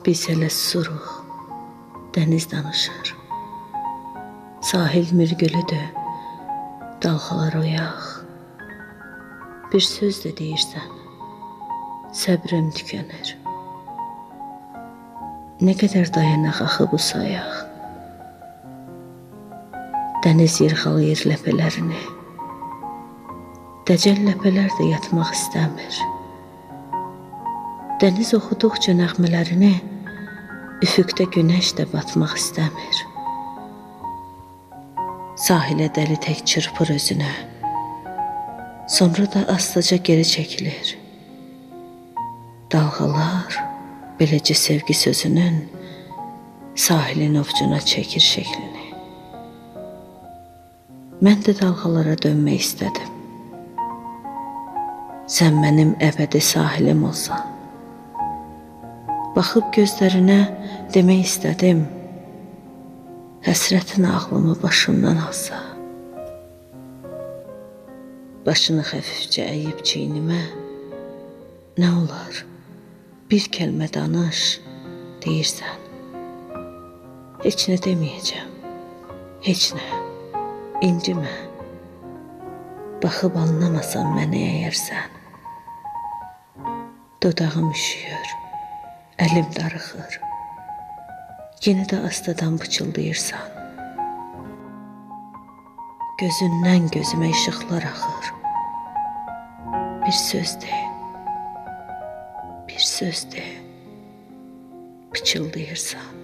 Biz hələ susuruq, dəniz danışır. Sahil mürgülüdür, dalğalar oyaq. Bir söz də deyirsən, səbrim tükənir. Nə qədər dayanaq axı bu sayaq. Dəniz yırğalayır ləpələrini. Dəcəl ləpələr də yatmaq istəmir. Dəniz oxuduqca nəğmələrini, üfüqdə günəş də batmaq istəmir. Sahilə dəli tək çırpır özünə, sonra da astaca geri çəkilir. Dalğalar beləcə sevgi sözünün sahilin ovcuna çəkir şəklini. Mən də dalğalara dönmək istədim. Sən mənim əbədi sahilim olsan. Baxıb gözlərinə demək istədim, həsrətin ağlımı başımdan alsa. Başını xəfifcə əyib çiynimə, nə olar, bir kəlmə danış, deyirsən. Heç nə deməyəcəm, heç nə, incimə. Baxıb anlamasan məni əgər sən. Dodağım üşüyür, əlim darıxır. Yenə də astadan pıçıldayırsan. Gözündən gözümə işıqlar axır. Bir söz de, bir söz de, pıçıldayırsan.